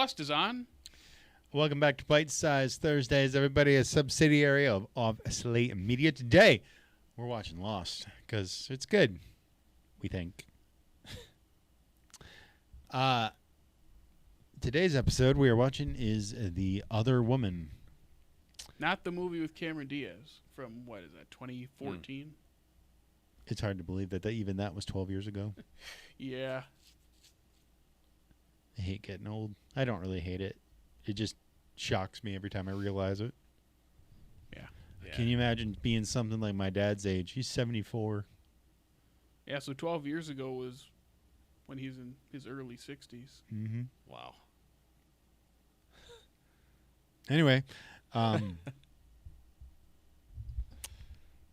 Lost is on. Welcome back to Bite Size Thursdays, everybody. A subsidiary of Slate Media. Today, we're watching Lost because it's good, we think. Today's episode we are watching is The Other Woman. Not the movie with Cameron Diaz from, 2014? It's hard to believe that even that was 12 years ago. Yeah. I hate getting old. I don't really hate it. It just shocks me every time I realize it. Yeah. Can you imagine being something like my dad's age? He's 74. Yeah, so 12 years ago was when he's in his early 60s. Mm-hmm. Wow. Anyway,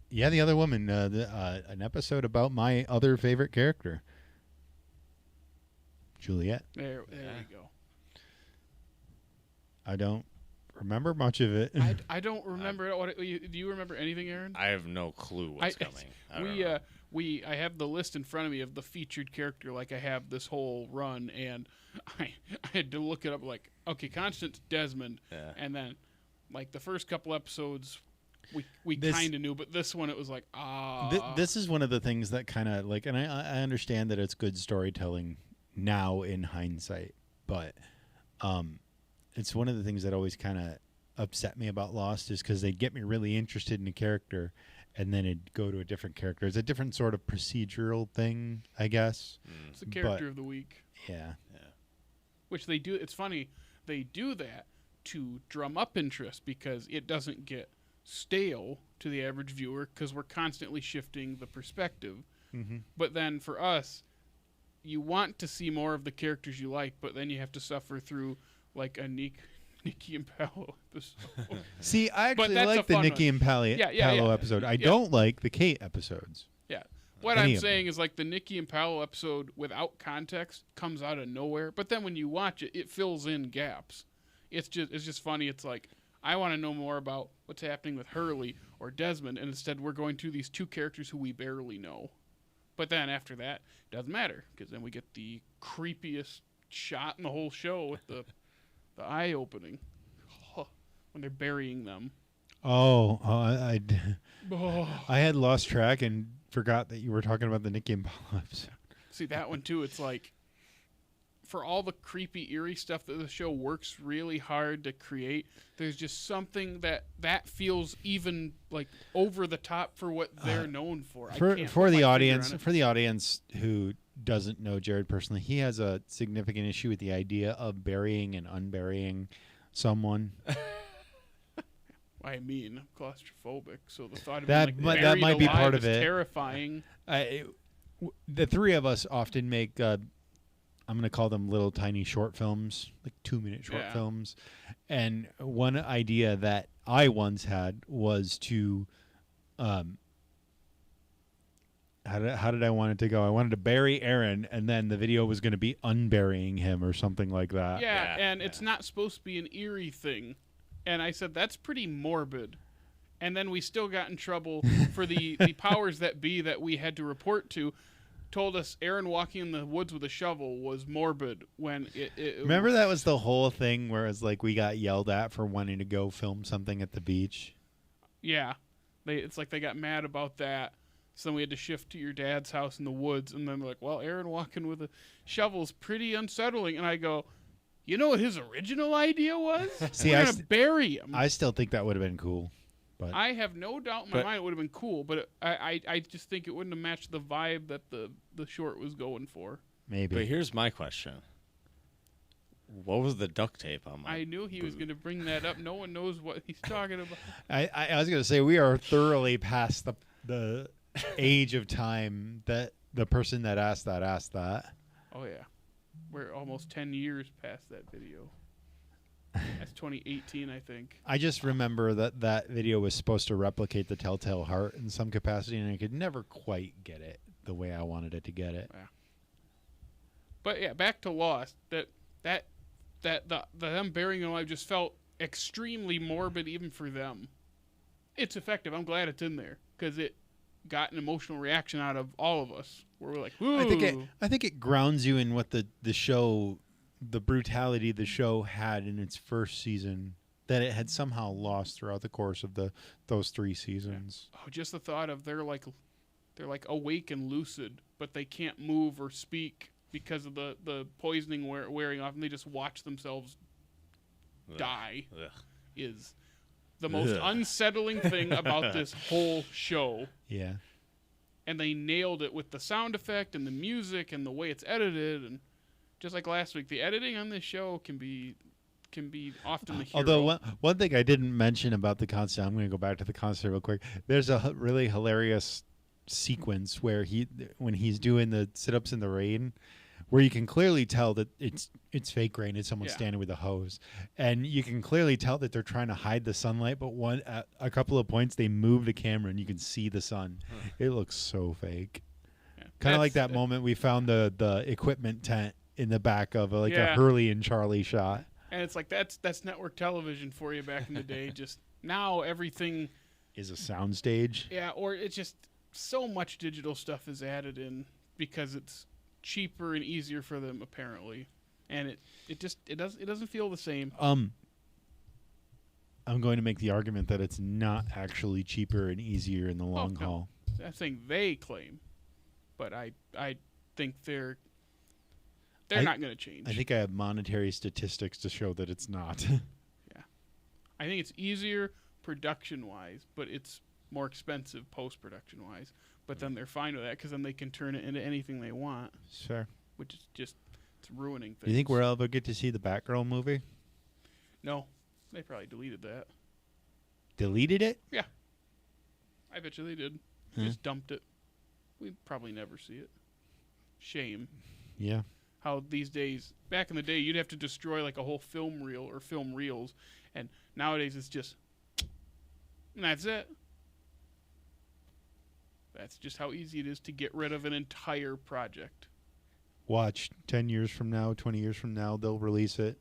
yeah, The Other Woman, an episode about my other favorite character, Juliet. There you go. I don't remember much of it. I don't remember it. Do you remember anything, Aaron? I have no clue what's coming. I have the list in front of me of the featured character, like I have this whole run, and I had to look it up. Like, okay, Constance Desmond, and then like the first couple episodes, we kind of knew, but this one it was like This is one of the things that kind of like, and I understand that it's good storytelling now in hindsight, but it's one of the things that always kind of upset me about Lost is because they'd get me really interested in a character and then it'd go to a different character. It's a different sort of procedural thing, I guess. It's the character of the week. Yeah. Which they do. It's funny. They do that to drum up interest because it doesn't get stale to the average viewer because we're constantly shifting the perspective. Mm-hmm. But then for us, you want to see more of the characters you like, but then you have to suffer through like a Nikki and Paolo episode. See, I actually like the Nikki and Paolo episode. I don't like the Kate episodes. Yeah. What I'm saying is like the Nikki and Paolo episode without context comes out of nowhere, but then when you watch it, it fills in gaps. It's just funny. It's like I want to know more about what's happening with Hurley or Desmond, and instead we're going through these two characters who we barely know. But then after that, it doesn't matter because then we get the creepiest shot in the whole show with the eye opening when they're burying them. I had lost track and forgot that you were talking about the Nikki and Paolo episode. See, that one too, it's like for all the creepy, eerie stuff that the show works really hard to create, there's just something that feels even like over the top for what they're known for. For the audience who doesn't know Jared personally, he has a significant issue with the idea of burying and unburying someone. I mean, I'm claustrophobic, so the thought of that might be part of it. Terrifying. The three of us often make. I'm going to call them little tiny short films, like 2-minute short films. And one idea that I once had was to, how did I want it to go? I wanted to bury Aaron, and then the video was going to be unburying him or something like that. Yeah, and it's not supposed to be an eerie thing. And I said, that's pretty morbid. And then we still got in trouble for the powers that be that we had to report to. Told us Aaron walking in the woods with a shovel was morbid when it remember that was the whole thing where it's like we got yelled at for wanting to go film something at the beach. Yeah. It's like they got mad about that. So then we had to shift to your dad's house in the woods. And then they're like, well, Aaron walking with a shovel is pretty unsettling. And I go, you know what his original idea was? See, we're going to bury him. I still think that would have been cool. But I have no doubt in my mind it would have been cool, but I just think it wouldn't have matched the vibe that the short was going for. Maybe. But here's my question. What was the duct tape on my I knew he was going to bring that up. No one knows what he's talking about. I was going to say we are thoroughly past the age of time that the person that asked that. Oh, yeah. We're almost 10 years past that video. That's 2018, I think. I just remember that video was supposed to replicate the Telltale Heart in some capacity, and I could never quite get it the way I wanted it to get it. Yeah. But yeah, back to Lost. That them burying them alive just felt extremely morbid, even for them. It's effective. I'm glad it's in there because it got an emotional reaction out of all of us. Where we're like, ooh. I think it grounds you in what the show the brutality the show had in its first season that it had somehow lost throughout the course of those 3 seasons. Oh, just the thought of they're like awake and lucid, but they can't move or speak because of the poisoning wearing off, and they just watch themselves die. Ugh. Is the most unsettling thing about this whole show. Yeah. And they nailed it with the sound effect and the music and the way it's edited, and just like last week, the editing on this show can be often the hero. Although one thing I didn't mention about the concert, I'm going to go back to the concert real quick. There's a really hilarious sequence where when he's doing the sit-ups in the rain, where you can clearly tell that it's fake rain. It's someone standing with a hose, and you can clearly tell that they're trying to hide the sunlight. But at a couple of points, they move the camera, and you can see the sun. It looks so fake. Yeah. Kind of like that moment we found the equipment tent in the back of a Hurley and Charlie shot. And it's like that's network television for you back in the day. Just now everything is a soundstage. Yeah, or it's just so much digital stuff is added in because it's cheaper and easier for them apparently, and it doesn't feel the same. I'm going to make the argument that it's not actually cheaper and easier in the long haul. I'm saying they claim, but I think they're not going to change. I think I have monetary statistics to show that it's not. Yeah, I think it's easier production wise, but it's more expensive post production wise. But then they're fine with that because then they can turn it into anything they want. Sure. Which is just, it's ruining things. Do you think we'll ever get to see the Batgirl movie? No. They probably deleted that. Deleted it? Yeah. I bet you they did. Just dumped it. We'd probably never see it. Shame. Yeah. How these days, back in the day, you'd have to destroy like a whole film reel or film reels. And nowadays it's just, and that's it. That's just how easy it is to get rid of an entire project. Watch, 10 years from now, 20 years from now, they'll release it.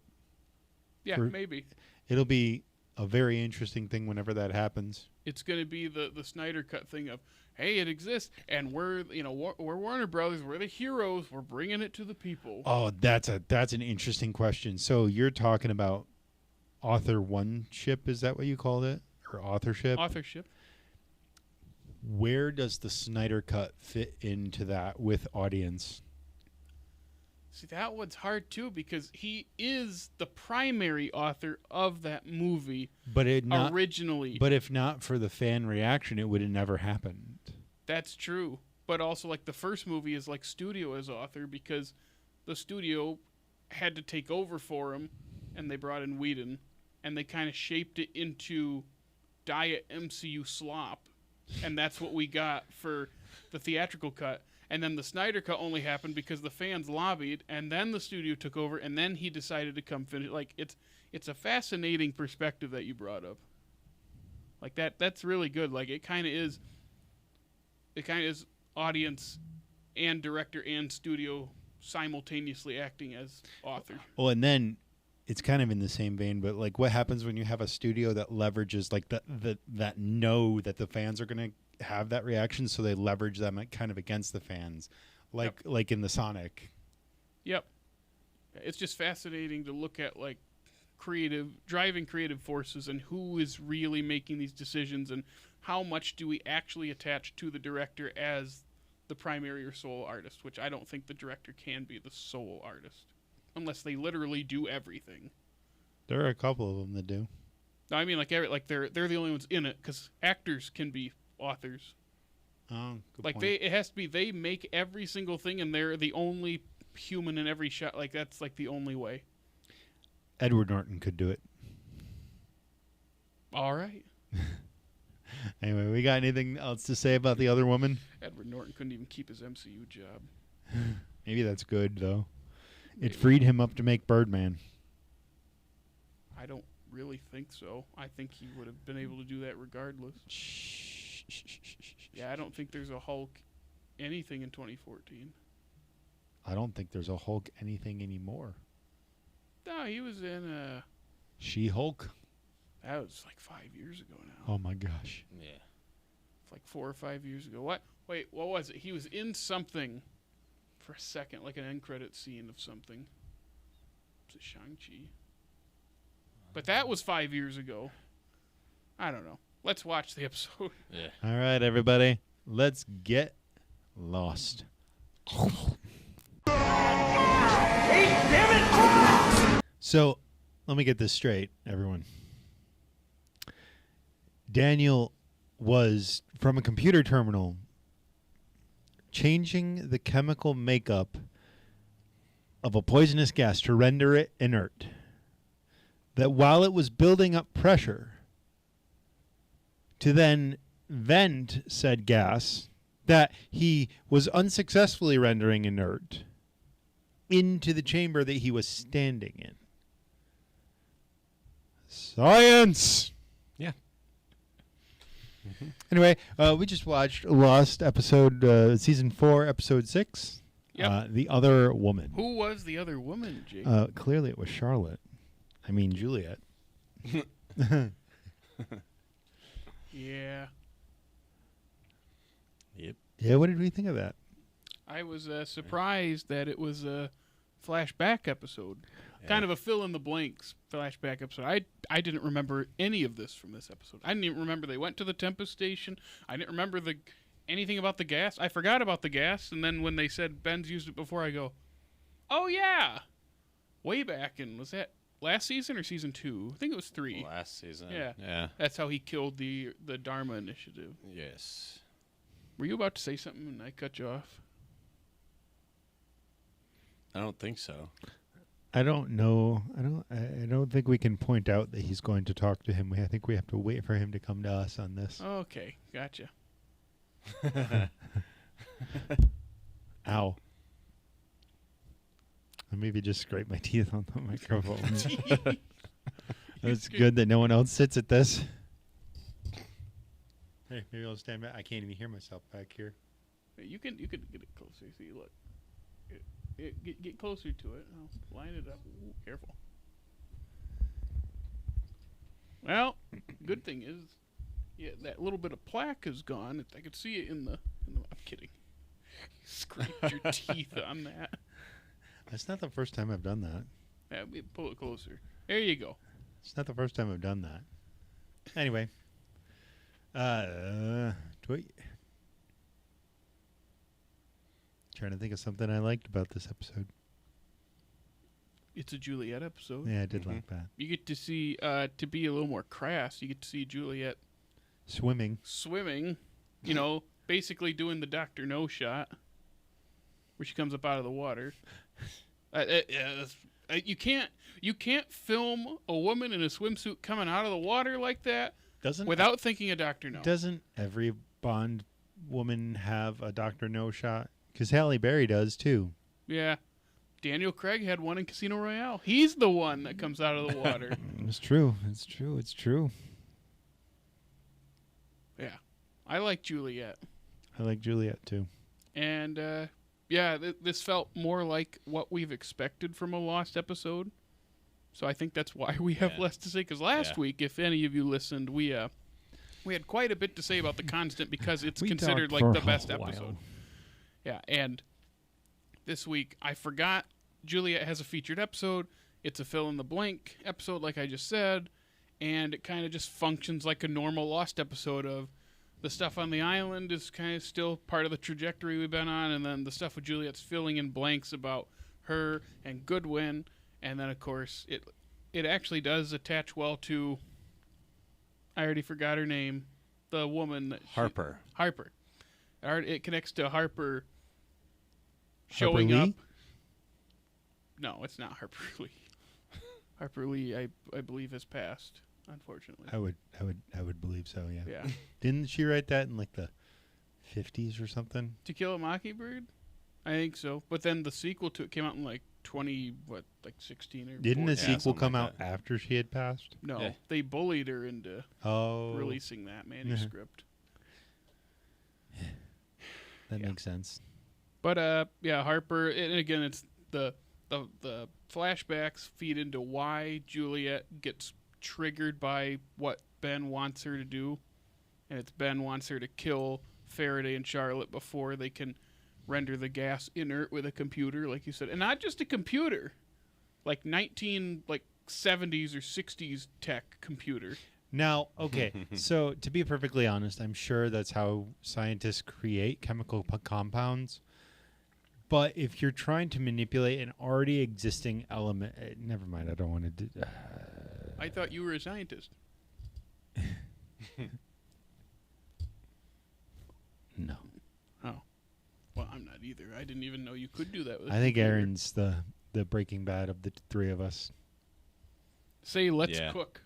Yeah, maybe. It'll be a very interesting thing whenever that happens. It's going to be the Snyder Cut thing of, hey, it exists, and we're Warner Brothers, we're the heroes, we're bringing it to the people. Oh, that's an interesting question. So you're talking about author one-ship, is that what you called it? Or authorship? Authorship. Where does the Snyder Cut fit into that with audience? See, that one's hard, too, because he is the primary author of that movie originally. But if not for the fan reaction, it would have never happened. That's true. But also, like, the first movie is like studio as author because the studio had to take over for him, and they brought in Whedon, and they kind of shaped it into diet MCU slop. And that's what we got for the theatrical cut. And then the Snyder Cut only happened because the fans lobbied, and then the studio took over, and then he decided to come finish. Like, it's a fascinating perspective that you brought up. Like, that's really good. Like, it kind of is audience and director and studio simultaneously acting as author. Well, and then it's kind of in the same vein, but like what happens when you have a studio that leverages like that know that the fans are going to have that reaction, so they leverage them kind of against the fans, like in the Sonic. Yep. It's just fascinating to look at like driving creative forces and who is really making these decisions and how much do we actually attach to the director as the primary or sole artist, which I don't think the director can be the sole artist. Unless they literally do everything. There are a couple of them that do. No, I mean they're the only ones in it because actors can be authors. Oh, good like point. it has to be they make every single thing and they're the only human in every shot. Like that's like the only way. Edward Norton could do it. All right. Anyway, we got anything else to say about the other woman? Edward Norton couldn't even keep his MCU job. Maybe that's good though. It freed him up to make Birdman. I don't really think so. I think he would have been able to do that regardless. Yeah, I don't think there's a Hulk anything in 2014. I don't think there's a Hulk anything anymore. No, he was in She-Hulk? That was like 5 years ago now. Oh my gosh. Yeah. It's like 4 or 5 years ago. What? Wait, what was it? He was in something for a second, like an end credit scene of something. Is it Shang-Chi? But that was 5 years ago. I don't know. Let's watch the episode. Yeah. All right, everybody. Let's get lost. So, let me get this straight, everyone. Daniel was, from a computer terminal, changing the chemical makeup of a poisonous gas to render it inert. That while it was building up pressure to then vent said gas that he was unsuccessfully rendering inert into the chamber that he was standing in. Science! Yeah. Anyway, we just watched Lost episode, season 4, episode 6. Yep. The Other Woman. Who was the other woman, Jake? Clearly it was Charlotte. I mean, Juliet. Yeah. Yep. Yeah, what did we think of that? I was surprised that it was a flashback episode. Yeah. Kind of a fill-in-the-blanks flashback episode. I didn't remember any of this from this episode. I didn't even remember they went to the Tempest station. I didn't remember anything about the gas. I forgot about the gas, and then when they said Ben's used it before, I go, oh, yeah. Way back in, was that last season or season 2? I think it was 3. Last season. Yeah. Yeah. That's how he killed the Dharma Initiative. Yes. Were you about to say something and I cut you off? I don't think so. I don't know. I don't think we can point out that he's going to talk to him. I think we have to wait for him to come to us on this. Okay, gotcha. Ow. Or maybe just scrape my teeth on the microphone. It's good that no one else sits at this. Hey, maybe I'll stand back. I can't even hear myself back here. You can get it closer. See, look. Get closer to it. I'll line it up. Ooh, careful. Well, good thing is, yeah, that little bit of plaque is gone. I could see it in the I'm kidding. You scraped your teeth on that. That's not the first time I've done that. Yeah, pull it closer. There you go. It's not the first time I've done that. Anyway. Trying to think of something I liked about this episode. It's a Juliet episode. Yeah, I did like that. You get to see, to be a little more crass, you get to see Juliet swimming, you know, basically doing the Dr. No shot, where she comes up out of the water. You can't film a woman in a swimsuit coming out of the water like that without thinking of Dr. No. Doesn't every Bond woman have a Dr. No shot? Because Halle Berry does, too. Yeah. Daniel Craig had one in Casino Royale. He's the one that comes out of the water. It's true. It's true. It's true. Yeah. I like Juliet. I like Juliet, too. And, this felt more like what we've expected from a Lost episode. So I think that's why we have less to say. Because last week, if any of you listened, we had quite a bit to say about The Constant because it's considered like the best episode. Yeah, and this week I forgot Juliet has a featured episode. It's a fill-in-the-blank episode, like I just said, and it kind of just functions like a normal Lost episode of the stuff on the island is kind of still part of the trajectory we've been on, and then the stuff with Juliet's filling in blanks about her and Goodwin, and then, of course, it actually does attach well to, I already forgot her name, the woman. Harper. Harper. It connects to Harper showing up. No, it's not Harper Lee. Harper Lee, I believe, has passed, unfortunately. I would believe so. Yeah. Yeah. Didn't she write that in like the 50s or something? To Kill a Mockingbird, I think so. But then the sequel to it came out in like 16 or. Didn't 14? the sequel come out after she had passed? No, they bullied her into releasing that manuscript. That makes sense. But Harper, and again, it's the flashbacks feed into why Juliet gets triggered by what Ben wants her to do, and it's Ben wants her to kill Faraday and Charlotte before they can render the gas inert with a computer, like you said, and not just a computer, like 70s or 60s tech computer. Now, okay, so to be perfectly honest, I'm sure that's how scientists create chemical compounds. But if you're trying to manipulate an already existing element, never mind. I don't want to do. I thought you were a scientist. No. Oh, well, I'm not either. I didn't even know you could do that with. I think Aaron's the Breaking Bad of the three of us. Say, let's cook.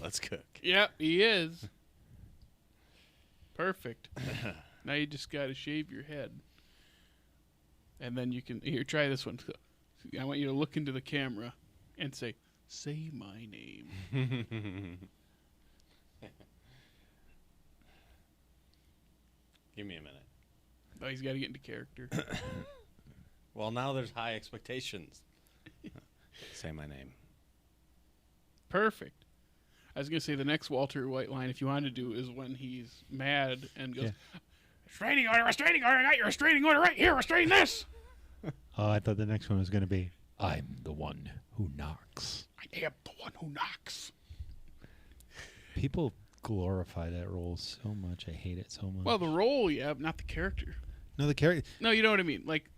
Let's cook. Yep, he is. Perfect. Now you just got to shave your head. And then you can... Here, try this one. I want you to look into the camera and say my name. Give me a minute. Oh, he's got to get into character. Well, now there's high expectations. Say my name. Perfect. I was going to say the next Walter White line, if you want to do, is when he's mad and goes, restraining order, I got your restraining order right here, restrain this. Oh, I thought the next one was going to be, I'm the one who knocks. I am the one who knocks. People glorify that role so much. I hate it so much. Well, the role, yeah, not the character. No, the character. No, you know what I mean. Like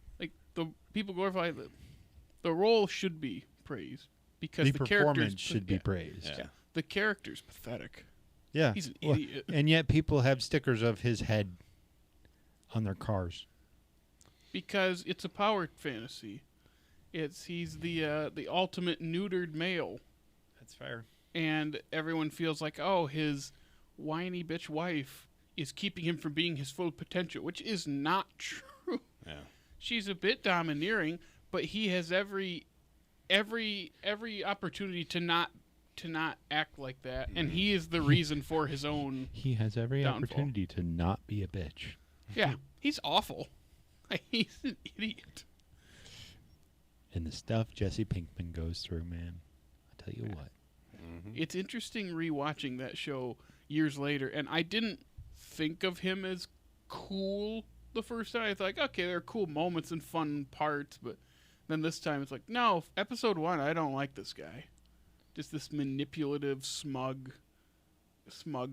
the people glorify the role should be praised because the performance should be praised. Yeah. The character's pathetic. Yeah, he's an idiot. And yet people have stickers of his head on their cars because it's a power fantasy. He's the ultimate neutered male. That's fair. And everyone feels like, oh, his whiny bitch wife is keeping him from being his full potential, which is not true. Yeah. She's a bit domineering, but he has every opportunity to not act like that, and he is the reason for his own. He has every downfall. Opportunity to not be a bitch. Yeah, he's awful. He's an idiot. And the stuff Jesse Pinkman goes through, man, I tell you what. Mm-hmm. It's interesting rewatching that show years later, and I didn't think of him as cool the first time. I thought, okay, there are cool moments and fun parts, but then this time it's like, no, episode 1, I don't like this guy. Just this manipulative, smug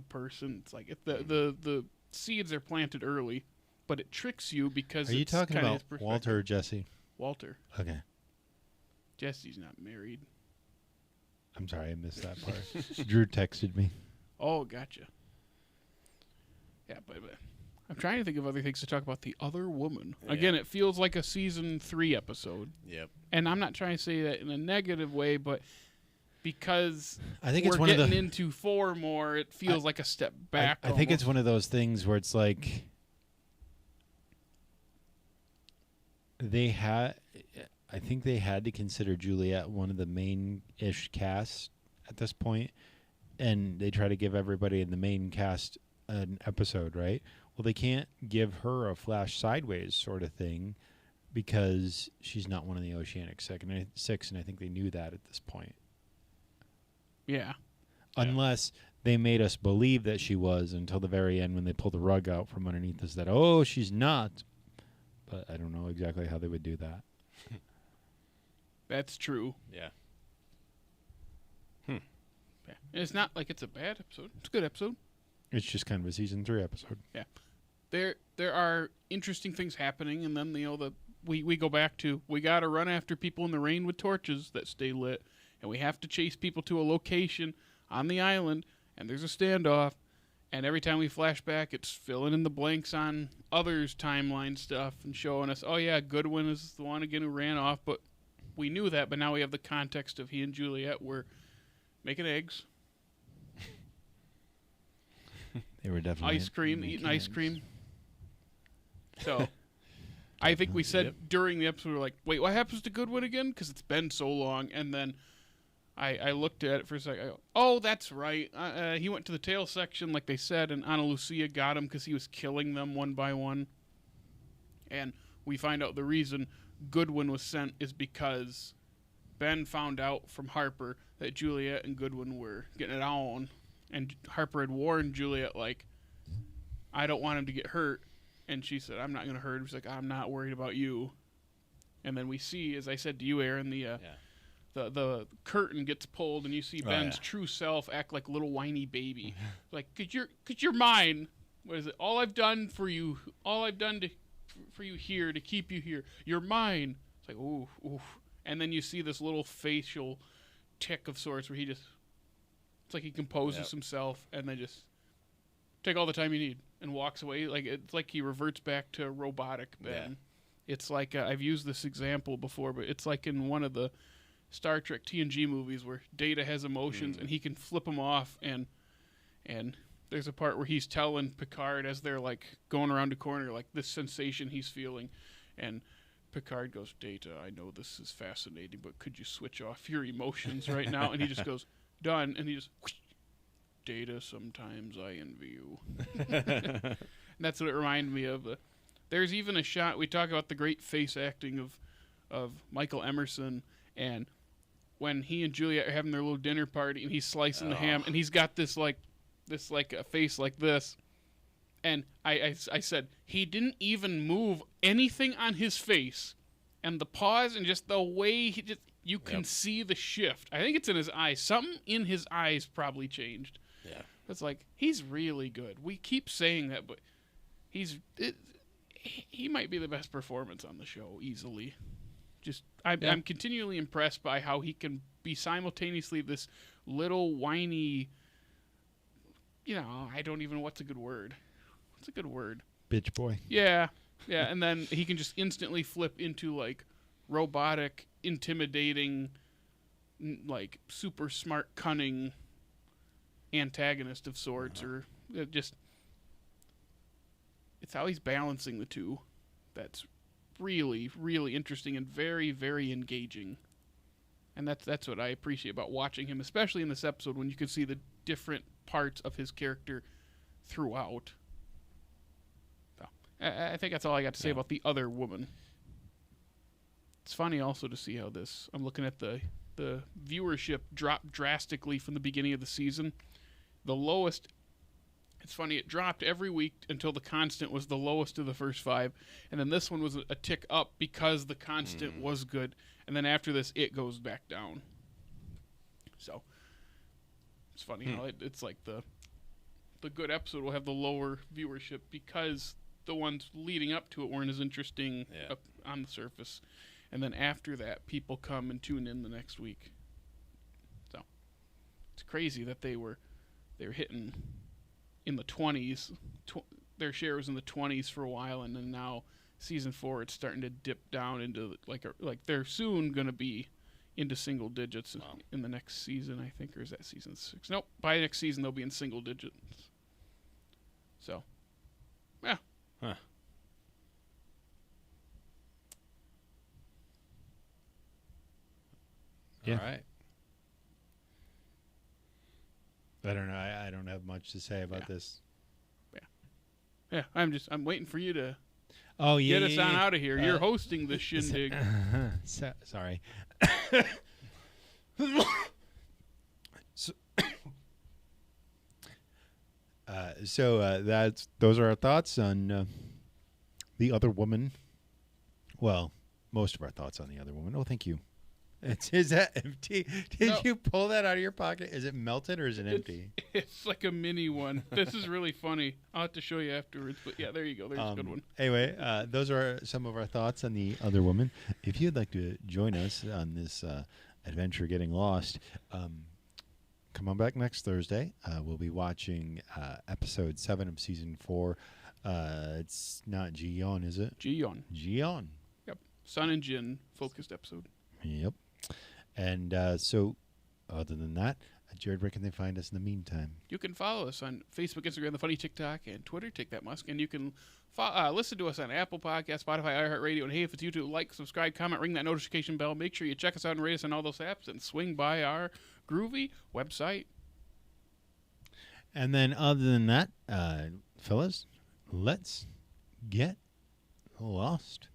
person. It's like the seeds are planted early, but it tricks you because. Are you talking about Walter or Jesse? Walter. Okay. Jesse's not married. I'm sorry, I missed that part. Drew texted me. Oh, gotcha. Yeah, but I'm trying to think of other things to talk about. The Other Woman. Yeah. Again, it feels like a season 3 episode. Yep. And I'm not trying to say that in a negative way, but because I think we're it's one getting of the, into 4 more, it feels like a step back. I think it's one of those things where it's like I think they had to consider Juliet one of the main-ish cast at this point, and they try to give everybody in the main cast an episode, right? Well, they can't give her a Flash Sideways sort of thing because she's not one of the Oceanic Six, and I think they knew that at this point. Yeah. Unless they made us believe that she was until the very end when they pulled the rug out from underneath us that, oh, she's not. But I don't know exactly how they would do that. That's true. Yeah. Yeah. And it's not like it's a bad episode. It's a good episode. It's just kind of a season 3 episode. Yeah. There are interesting things happening, and then we go back to we got to run after people in the rain with torches that stay lit, and we have to chase people to a location on the island, and there's a standoff, and every time we flash back, it's filling in the blanks on others' timeline stuff and showing us, oh yeah, Goodwin is the one again who ran off, but we knew that, but now we have the context of he and Juliet were making eggs. They were definitely eating ice cream. So, I think we said during the episode, we were like, wait, what happens to Goodwin again? Because it's been so long. And then I looked at it for a second. I go, oh, that's right. He went to the tail section, like they said, and Ana Lucia got him because he was killing them one by one. And we find out the reason Goodwin was sent is because Ben found out from Harper that Juliet and Goodwin were getting it on. And Harper had warned Juliet, like, I don't want him to get hurt. And she said, I'm not going to hurt him. She's like, I'm not worried about you. And then we see, as I said to you, Aaron, the curtain gets pulled, and you see Ben's true self act like a little whiny baby. Like, could you're mine. What is it? All I've done for you for you here to keep you here. You're mine. It's like, ooh. And then you see this little facial tick of sorts where it's like he composes himself and then just take all the time you need and walks away. Like, it's like he reverts back to robotic Ben. Yeah. It's like, I've used this example before, but it's like in one of the Star Trek TNG movies where Data has emotions and he can flip them off, and there's a part where he's telling Picard as they're like going around a corner, like this sensation he's feeling, and Picard goes, Data, I know this is fascinating, but could you switch off your emotions right now? And he just goes, done, and he just, whoosh, Data, sometimes I envy you. And that's what it reminded me of. There's even a shot, we talk about the great face acting of Michael Emerson, and when he and Juliet are having their little dinner party and he's slicing the ham and he's got this a face like this, and I said he didn't even move anything on his face, and the pause and just the way you can see the shift. I think it's in his eyes. Something in his eyes probably changed. Yeah, it's like he's really good. We keep saying that, but he might be the best performance on the show easily. I'm continually impressed by how he can be simultaneously this little whiny, I don't even know what's a good word. What's a good word? Bitch boy. Yeah, and then he can just instantly flip into like robotic, intimidating, like super smart, cunning antagonist of sorts, or just it's how he's balancing the two. That's really, really interesting and very, very engaging. And that's what I appreciate about watching him, especially in this episode when you can see the different parts of his character throughout. So, I think that's all I got to say about the other woman. It's funny also to see how I'm looking at the viewership dropped drastically from the beginning of the season. The lowest, it's funny, it dropped every week until the constant was the lowest of the first 5. And then this one was a tick up because the constant was good. And then after this, it goes back down. So it's funny how it's like the good episode will have the lower viewership because the ones leading up to it weren't as interesting up on the surface. And then after that, people come and tune in the next week. So it's crazy that they were hitting in the 20s. Their share was in the 20s for a while, and then now season 4 it's starting to dip down into like they're soon going to be into single digits in the next season, I think, or is that season 6? Nope, by next season they'll be in single digits. So, yeah. Huh. Yeah. All right. I don't know. I don't have much to say about this. Yeah. I'm waiting for you to get us on out of here. You're hosting this shindig. Sorry. Those are our thoughts on the other woman. Well, most of our thoughts on the other woman. Oh, thank you. Is that empty? Did you pull that out of your pocket? Is it melted or is it empty? It's like a mini one. This is really funny. I'll have to show you afterwards. But yeah, there you go. There's a good one. Anyway, those are some of our thoughts on the other woman. If you'd like to join us on this adventure getting lost, come on back next Thursday. We'll be watching episode 7 of season 4. It's not Ji-yeon, is it? Ji-yeon. Yep. Sun and Jin focused episode. Yep. And so, other than that, Jared, where can they find us in the meantime? You can follow us on Facebook, Instagram, The Funny TikTok, and Twitter, Take That Musk. And you can listen to us on Apple Podcasts, Spotify, iHeartRadio. And hey, if it's YouTube, like, subscribe, comment, ring that notification bell. Make sure you check us out and rate us on all those apps and swing by our groovy website. And then other than that, fellas, let's get lost.